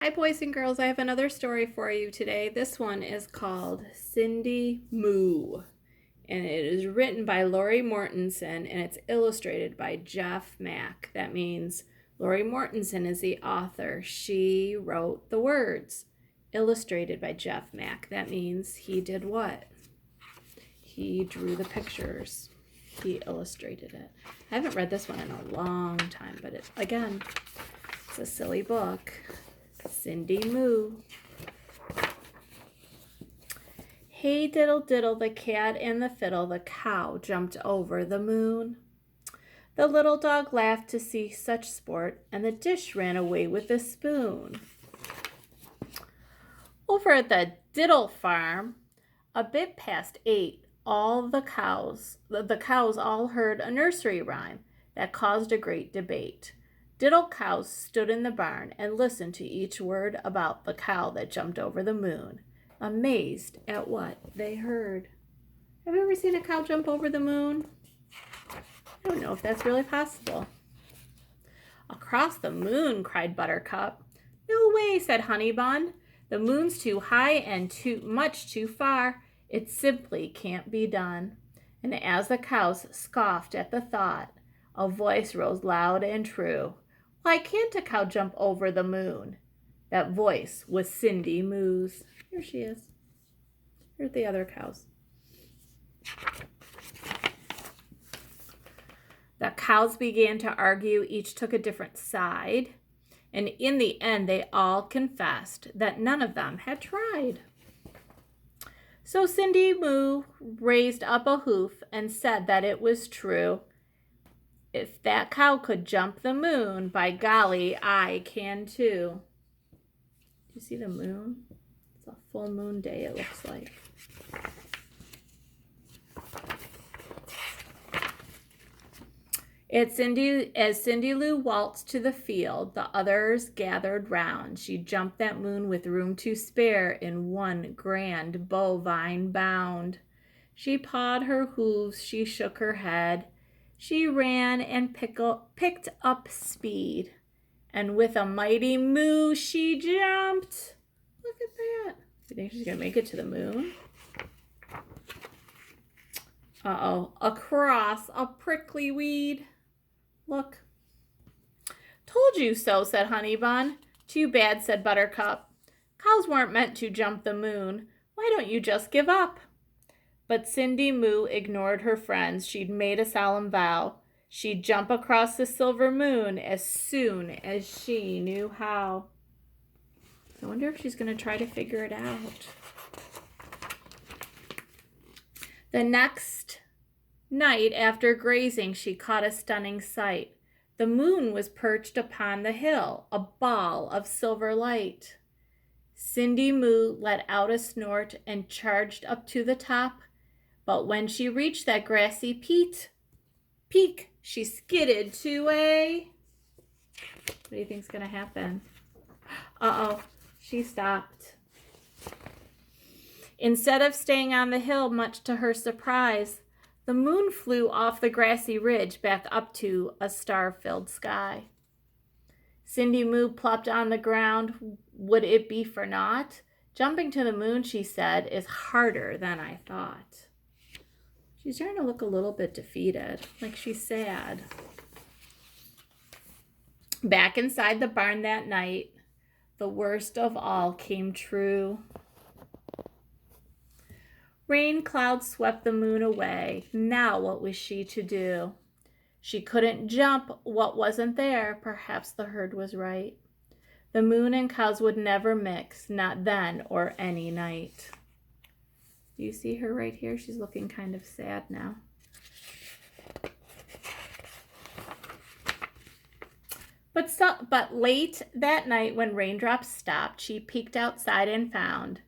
Hi, boys and girls. I have another story for you today. This one is called Cindy Moo, and it is written by Lori Mortensen, and it's illustrated by Jeff Mack. That means Lori Mortensen is the author. She wrote the words. Illustrated by Jeff Mack. That means he did what? He drew the pictures. He illustrated it. I haven't read this one in a long time, but it's a silly book. Cindy Moo. Hey diddle diddle, the cat and the fiddle, the cow jumped over the moon. The little dog laughed to see such sport, and the dish ran away with the spoon. Over at the Diddle farm, a bit past 8, the cows all heard a nursery rhyme that caused a great debate. Diddle cows stood in the barn and listened to each word about the cow that jumped over the moon, amazed at what they heard. Have you ever seen a cow jump over the moon? I don't know if that's really possible. Across the moon, cried Buttercup. No way, said Honeybun. The moon's too high and much too far. It simply can't be done. And as the cows scoffed at the thought, a voice rose loud and true. Why can't a cow jump over the moon? That voice was Cindy Moo's. Here she is. Here's the other cows. The cows began to argue. Each took a different side. And in the end, they all confessed that none of them had tried. So Cindy Moo raised up a hoof and said that it was true. If that cow could jump the moon, by golly, I can too. Do you see the moon? It's a full moon day, it looks like. As Cindy Lou waltzed to the field, the others gathered round. She jumped that moon with room to spare in one grand bovine bound. She pawed her hooves, she shook her head. She ran and picked up speed, and with a mighty moo, she jumped. Look at that. You think she's going to make it to the moon? Uh-oh. Across a prickly weed. Look. Told you so, said Honeybun. Too bad, said Buttercup. Cows weren't meant to jump the moon. Why don't you just give up? But Cindy Moo ignored her friends. She'd made a solemn vow. She'd jump across the silver moon as soon as she knew how. I wonder if she's going to try to figure it out. The next night, after grazing, she caught a stunning sight. The moon was perched upon the hill, a ball of silver light. Cindy Moo let out a snort and charged up to the top. But when she reached that grassy peak, she skidded to a... What do you think's going to happen? Uh-oh, she stopped. Instead of staying on the hill, much to her surprise, the moon flew off the grassy ridge back up to a star-filled sky. Cindy Moo plopped on the ground. Would it be for naught? Jumping to the moon, she said, is harder than I thought. She's trying to look a little bit defeated, like she's sad. Back inside the barn that night, the worst of all came true. Rain clouds swept the moon away. Now what was she to do? She couldn't jump what wasn't there. Perhaps the herd was right. The moon and cows would never mix, not then or any night. Do you see her right here? She's looking kind of sad now. But late that night when raindrops stopped, she peeked outside and found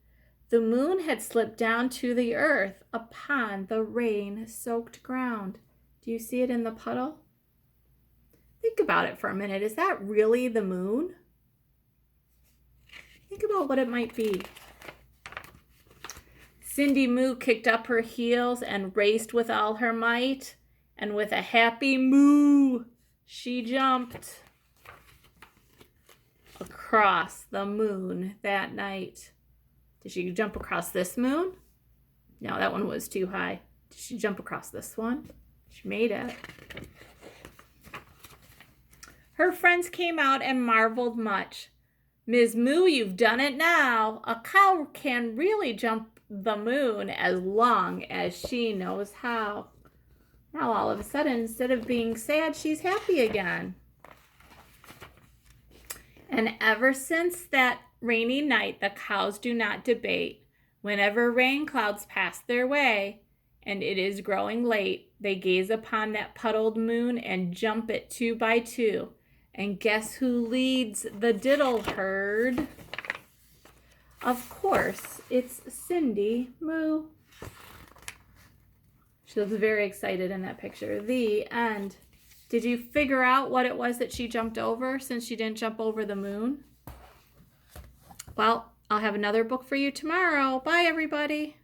the moon had slipped down to the earth upon the rain-soaked ground. Do you see it in the puddle? Think about it for a minute. Is that really the moon? Think about what it might be. Cindy Moo kicked up her heels and raced with all her might, and with a happy moo, she jumped across across the moon that night. Did she jump across this moon? No, that one was too high. Did she jump across this one? She made it. Her friends came out and marveled much. "Ms. Moo, you've done it now. A cow can really jump the moon as long as she knows how." Now all of a sudden, instead of being sad, she's happy again. And ever since that rainy night, the cows do not debate. Whenever rain clouds pass their way, and it is growing late, they gaze upon that puddled moon and jump it 2 by 2. And guess who leads the diddle herd? Of course, it's Cindy Moo. She looks very excited in that picture. The end. Did you figure out what it was that she jumped over since she didn't jump over the moon? Well, I'll have another book for you tomorrow. Bye, everybody.